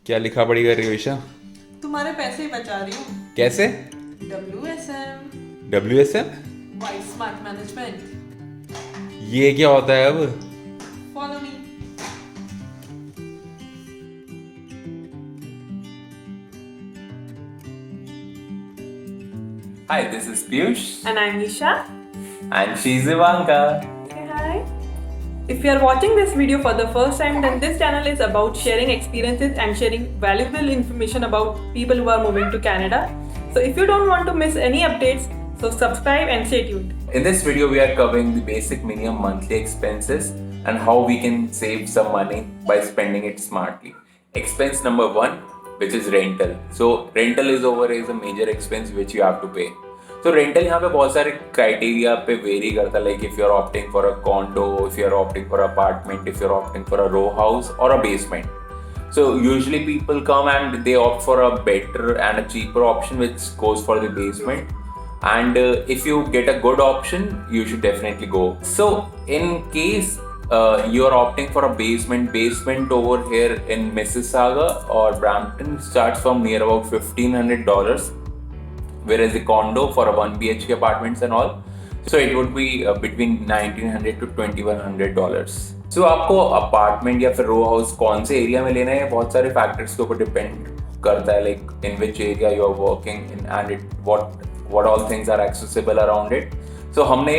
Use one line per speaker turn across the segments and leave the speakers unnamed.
क्या लिखा पढ़ी कर रही हो ईशा?
तुम्हारे पैसे ही बचा रही हूँ।
कैसे?
WSM,
WSM?
Vice smart management.
ये क्या होता है अब?
Follow me.
Hi, this is Piyush.
And I'm Nisha.
And she's Ivanka.
Say hi. If you are watching this video for the first time, then this channel is about sharing experiences and sharing valuable information about people who are moving to Canada. So if you don't want to miss any updates, so subscribe and stay tuned.
In this video, we are covering the basic minimum monthly expenses and how we can save some money by spending it smartly. Expense number one, which is rental. So rental is a major expense which you have to pay. तो rental यहाँ पे बहुत सारे criteria पे vary करता है, like if you are opting for a condo, if you are opting for apartment, if you are opting for a row house और a basement. So usually people come and they opt for a better and a cheaper option which goes for the basement. And if you get a good option, you should definitely go. So in case you are opting for a basement over here in Mississauga or Brampton starts from near about $1,500. Whereas the condo for a 1 BHK apartments and all, so it would be between $1,900 to $2,100. So आपको apartment या फिर row house कौन से area में लेना है, बहुत सारे फैक्टर्स के ऊपर डिपेंड करता है, like in which area you are working in and it what all things are accessible around it. So हमने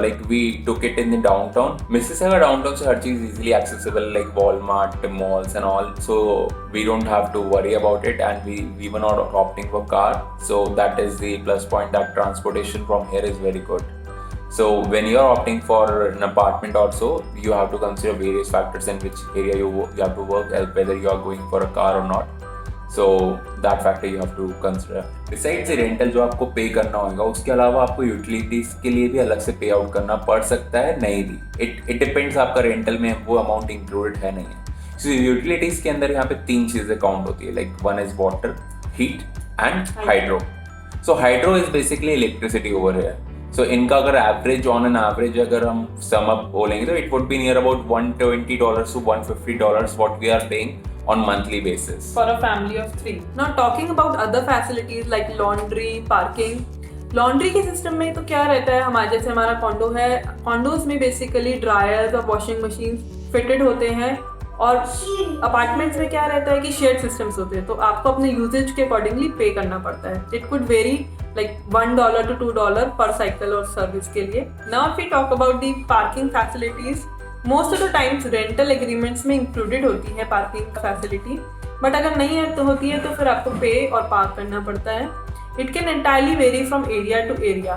like we took it in the downtown. Mississauga downtown से हर चीज़ easily accessible, like Walmart, malls and all. So we don't have to worry about it, and we were not opting for car. So that is the plus point, that transportation from here is very good. So when you are opting for an apartment also, you have to consider various factors in which area you have to work, whether you are going for a car or not. So that factor you have to consider. Besides the rental जो आपको पे करना होगा, उसके अलावा आपको utilities के लिए भी अलग से पे आउट करना पड़ सकता है, नहीं भी. इट डिपेंड्स आपका रेंटल में वो अमाउंट इंक्लूडेड है नहीं है. सो यूटिलिटीज के अंदर यहाँ पे 3 चीजें काउंट होती है, like one is water, heat and hydro. So hydro is basically electricity over here. So इनका अगर एवरेज ऑन एन एवरेज अगर हम सम अप बोलेंगे तो it would be near about $120 to $150 what we are paying on monthly basis
For a family of 3. Now talking about other facilities like laundry, parking. Laundry के system में तो क्या रहता है, हमारे जैसे हमारा कॉन्डो है, कॉन्डोज में बेसिकली ड्रायर्स और वॉशिंग मशीन फिटेड होते हैं. और अपार्टमेंट्स में क्या रहता है कि शेयर्ड सिस्टम्स होते हैं, तो आपको अपने यूजेज के अकॉर्डिंगली पे करना पड़ता है. It could vary like $1 to $2 पर साइकिल और सर्विस के लिए. Now if we talk about the parking facilities, most of the times rental agreements में इंक्लूडेड होती है पार्किंग फैसिलिटी, बट अगर नहीं है तो होती है तो फिर आपको पे और पार्क करना पड़ता है. It can entirely vary from area to area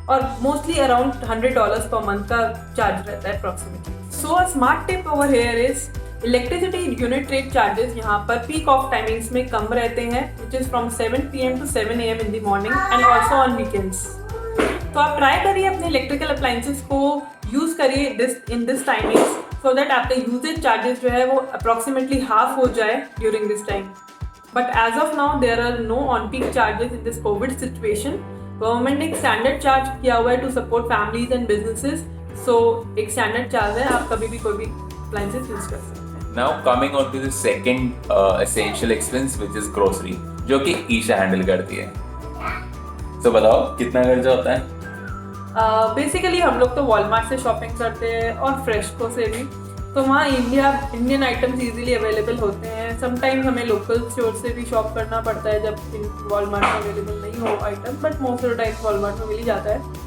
और मोस्टली अराउंड $100 पर मंथ का चार्ज रहता है approximately. So a smart tip over here is electricity unit rate charges यहाँ पर पीक ऑफ टाइमिंग्स में कम रहते हैं, which is from 7 PM to 7 AM in the morning and also on weekends. तो आप ट्राई करिए अपने इलेक्ट्रिकल अप्लाइंसेस को यूज़ करिए in this timings, so that आपका यूजेज चार्जेस जो है वो अप्रॉक्सीमेटली हाफ हो जाए during this time. But as of now there are no on peak charges in this COVID situation. Government ने एक स्टैंडर्ड चार्ज किया हुआ है to support families and businesses. So एक स्टैंडर्ड चार्ज है, आप कभी भी कोई भी अप्लाइंसेस यूज कर सकते हैं.
Now coming on to the second essential expense which is grocery, जो कि ईशा हैंडल करती है. तो बताओ कितना खर्चा होता है?
बेसिकली हम लोग तो वॉलमार्ट से शॉपिंग करते हैं और फ्रेशको से भी. तो वहाँ इंडियन आइटम्स इजीली अवेलेबल होते हैं. समटाइम्स हमें लोकल स्टोर से भी शॉप करना पड़ता है जब वॉलमार्ट में अवेलेबल नहीं हो item, but most of the time Walmart में मिल ही जाता है.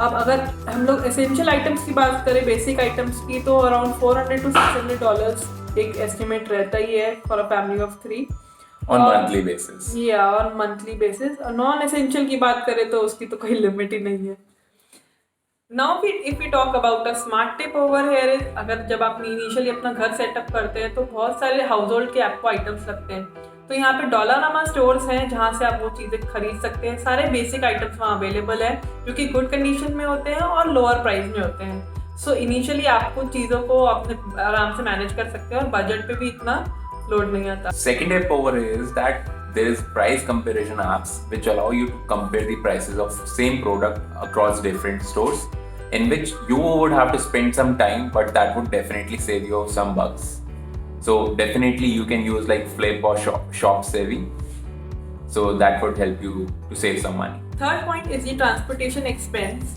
अब अगर हम लोग एसेंशियल आइटम्स की बात करें, बेसिक आइटम्स की, तो अराउंड $400 to $600 एक एस्टिमेट रहता ही है for a family of 3
on monthly basis.
या on monthly basis. Non essential की बात करें तो उसकी तो कोई लिमिट ही नहीं है. Now if we talk about a smart tip over here is, अगर जब आप इनिशियली अपना घर सेटअप करते हैं तो बहुत सारे हाउस होल्ड के आपको आइटम्स लगते हैं. तो यहाँ पे डॉलरामा स्टोर्स हैं जहाँ से आप वो चीज़ें खरीद सकते हैं. सारे बेसिक आइटम्स वहाँ अवेलेबल है जो कि गुड कंडीशन में होते हैं और लोअर प्राइस में होते हैं. सो इनिशियली आपको चीज़ों को अपने आराम से मैनेज कर सकते हैं और बजट पे भी इतना लोड नहीं आता.
Second tip over here is that there is price comparison apps which allow you to compare the prices of same product across different stores, in which you would have to spend some time, but that would definitely save you some bucks. So definitely you can use like Flip or Shop Savvy. So that would help you to save some money.
Third point is the transportation expense.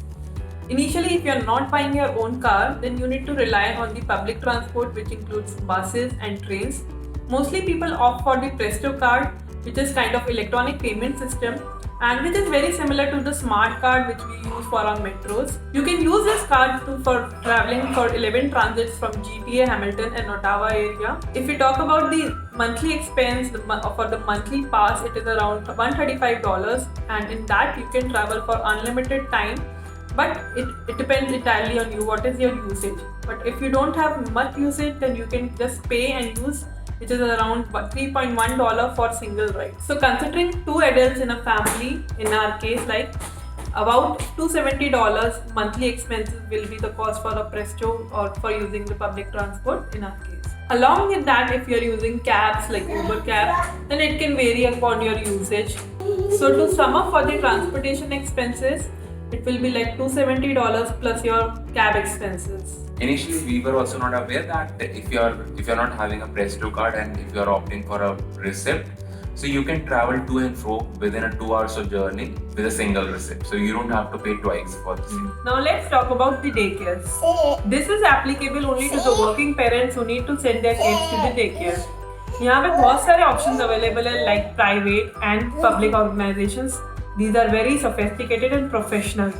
Initially, if you're not buying your own car, then you need to rely on the public transport, which includes buses and trains. Mostly people opt for the Presto card, which is kind of electronic payment system and which is very similar to the smart card which we use for our metros. You can use this card for traveling for 11 transits from GTA, Hamilton and Ottawa area. If we talk about the monthly expense for the monthly pass, it is around $135 and in that you can travel for unlimited time. But it depends entirely on you, what is your usage. But if you don't have much usage, then you can just pay and use, which is around $3.1 for single ride. So considering 2 adults in a family, in our case, like about $270 monthly expenses will be the cost for a Presto or for using the public transport in our case. Along with that, if you're using cabs like Uber cab, then it can vary upon your usage. So to sum up for the transportation expenses, it will be like $270 plus your cab expenses.
Initially, we were also not aware that if you're not having a Presto card and if you're opting for a receipt, so you can travel to and fro within a 2 hours of journey with a single receipt. So you don't have to pay twice for the same.
Now let's talk about the daycares. This is applicable only to the working parents who need to send their kids to the daycare. यहाँ पे बहुत सारे options available है like private and public organizations. These are very sophisticated and professional.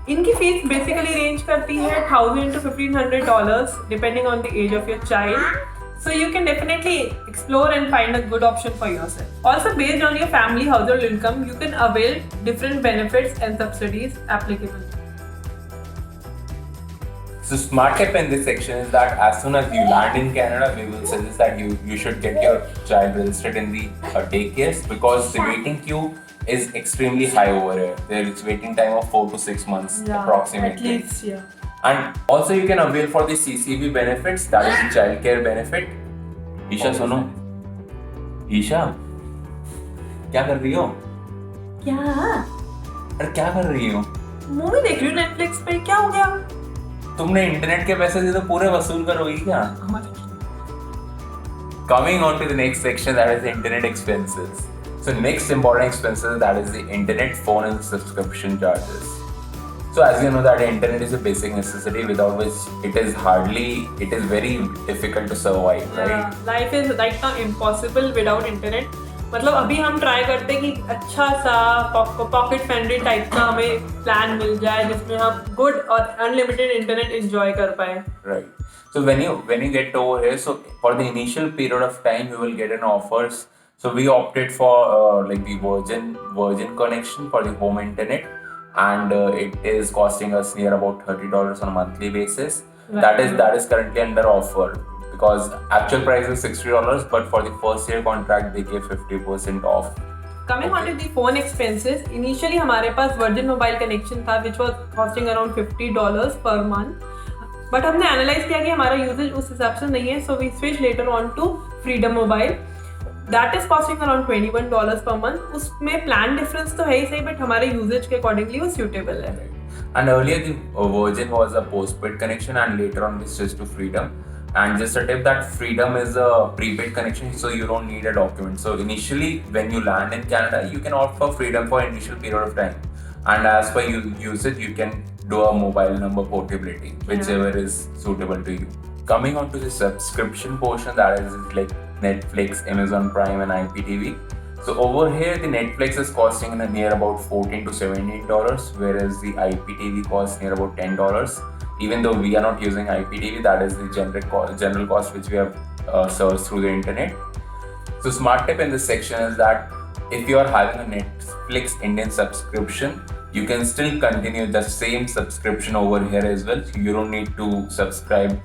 इनकी fees basically range करती है $1,000 to $1,500 depending on the age of your child. So you can definitely explore and find a good option for yourself. Also based on your family household income, you can avail different benefits and subsidies applicable.
So smart tip in this section is that as soon as you land in Canada, we will suggest that you should get your child registered in the daycares because the waiting queue is extremely high over here. There is waiting time of 4 to 6 months approximately.
At least, yeah.
And also you can avail for the CCB benefits, that is the child care benefit. Isha सुनो, ईशा क्या कर रही हो?
क्या?
अरे क्या कर रही हो?
मूवी देख रही हूँ नेटफ्लिक्स पे. क्या हो गया?
तुमने इंटरनेट के पैसे से तो पूरे वसूल करोगी क्या? Coming on to the next section, that is the internet expenses. So next important expenses, that is the internet, phone and subscription charges. So as you know that the internet is a basic necessity without which it is very difficult to survive, right?
Yeah, life is right now impossible without internet. मतलब अभी हम try करते हैं कि अच्छा सा pocket friendly type का हमें प्लान मिल जाए जिसमें हम गुड और अनलिमिटेड इंटरनेट एंजॉय कर पाए.
Right. So when you get over here, so for the initial period of time you will get an offers. So we opted for like the Virgin connection for the home internet, and it is costing us near about $30 on a monthly basis. Right. That is currently under offer because actual price is $60, but for the first year contract they give 50% off.
Coming on to the phone expenses, initially हमारे पास Virgin Mobile connection था which was costing around $50 per month. But हमने analyze किया कि हमारा usage उस हिसाब से नहीं है, so we switched later on to Freedom Mobile. That is costing around $21 per month. उसमें plan difference तो है ही सही, but हमारे usage के accordingly वो suitable है.
And earlier the Virgin was a postpaid connection, and later on we switched to Freedom. And just a tip that Freedom is a prepaid connection, so you don't need a document. So initially, when you land in Canada, you can opt for Freedom for initial period of time. And as per you use it, you can do a mobile number portability, whichever is suitable to you. Coming on to the subscription portion, that is like Netflix, Amazon Prime, and IPTV. So over here, the Netflix is costing near about $14 to $17, whereas the IPTV costs near about $10. Even though we are not using IPTV, that is the general cost which we have searched through the internet. So smart tip in this section is that if you are having a Netflix Indian subscription, you can still continue the same subscription over here as well. So you don't need to subscribe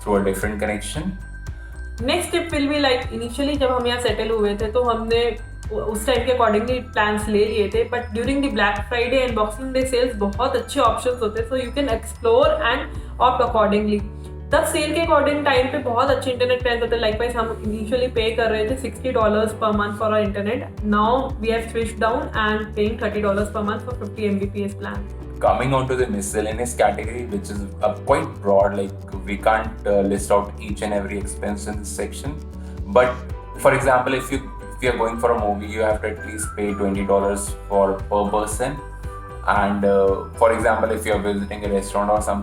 through a different connection.
Next tip will be like initially जब हम यहाँ settle हुए थे तो हमने उस time के accordingly plans ले लिए थे, but during the Black Friday and Boxing Day sales बहुत अच्छे ऑप्शंस होते हैं, so you can explore and opt accordingly. तब सेल के अकॉर्डिंग टाइम पे बहुत अच्छे इंटरनेट प्लान होते हैं. लाइकवाइज हम इनिशियली पे कर रहे थे $60 per month for our internet. Now we have switched down and paying $30 per month for 50 Mbps plan.
Coming on to the miscellaneous category, which is quite broad, like we can't list out each and every expense in this section. But for example, if you are going for a movie, you have to at least pay $20 for per person. And for example, if you are visiting a restaurant or some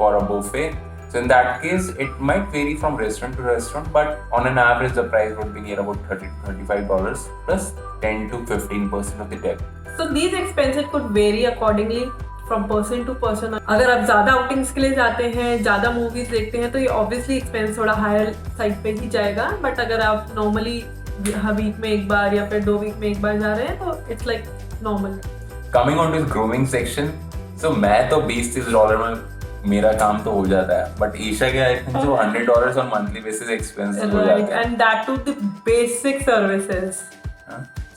for a buffet, so in that case it might vary from restaurant to restaurant, but on an average the price would be near about $30 to $35 plus 10 to 15% of the tip.
So these expenses could vary accordingly from person to person. अगर आप ज़्यादा outings के लिए जाते हैं, ज़्यादा movies देखते हैं, तो ये ऑब्वियसली एक्सपेंस थोड़ा हायर साइड पे ही जाएगा. बट अगर आप नॉर्मली वीक में एक बार या फिर 2 वीक में एक बार जा रहे हैं तो it's like normal.
Coming on to the grooming section, so मैं तो $20-30 में मेरा काम तो हो जाता है, बट ईशा के आई थिंक जो $100 ऑन मंथली बेसिस एक्सपेंस हो जाता है.
And that too the basic services.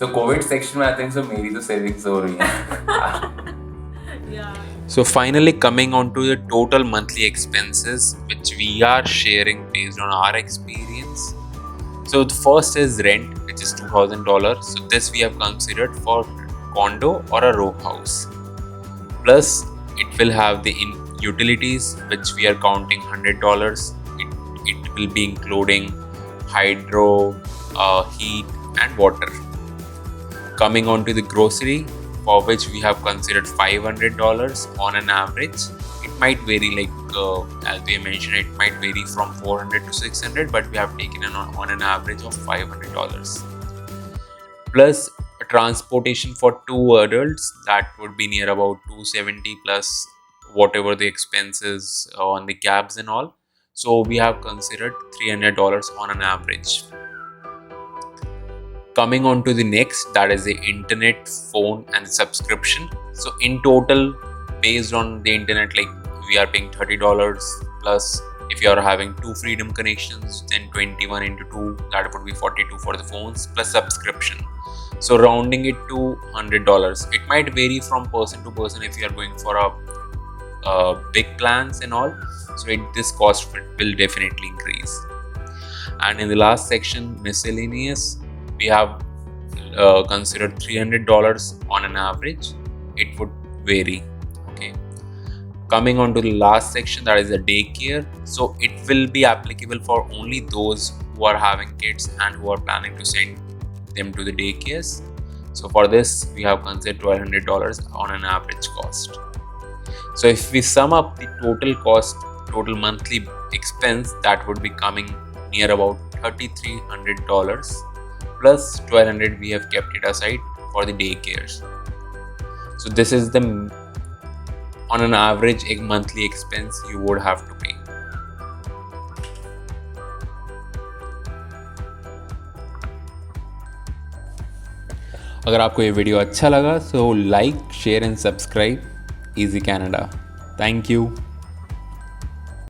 So Covid section में आई थिंक सो मेरी तो सेविंग्स हो रही हैं.
So finally coming on to the total monthly expenses which we are sharing based on our experience. So the first is rent, which is $2,000. So this we have considered for condo or a row house. Plus it will have the utilities which we are counting $100. It will be including hydro, heat and water. Coming on to the grocery, for which we have considered $500 on an average. It might vary, like as we mentioned, it might vary from $400 to $600, but we have taken on an average of $500. Plus transportation for 2 adults, that would be near about $270 plus whatever the expenses on the cabs and all. So we have considered $300 on an average. Coming on to the next, that is the internet, phone and subscription. So in total, based on the internet, like we are paying $30 plus if you are having 2 freedom connections, then 21 into 2, that would be 42 for the phones plus subscription. So rounding it to $100. It might vary from person to person if you are going for a big plans and all. So this cost will definitely increase. And in the last section, miscellaneous, we have considered $300 on an average. It would vary. Okay. Coming on to the last section, that is the daycare. So it will be applicable for only those who are having kids and who are planning to send them to the daycares. So for this, we have considered $1,200 on an average cost. So if we sum up the total cost, total monthly expense, that would be coming near about $3,300. Plus $1,200 we have kept it aside for the daycares. So this is the on an average a monthly expense you would have to pay. अगर आपको ये video अच्छा लगा so like, share and subscribe. Easy Canada. Thank you.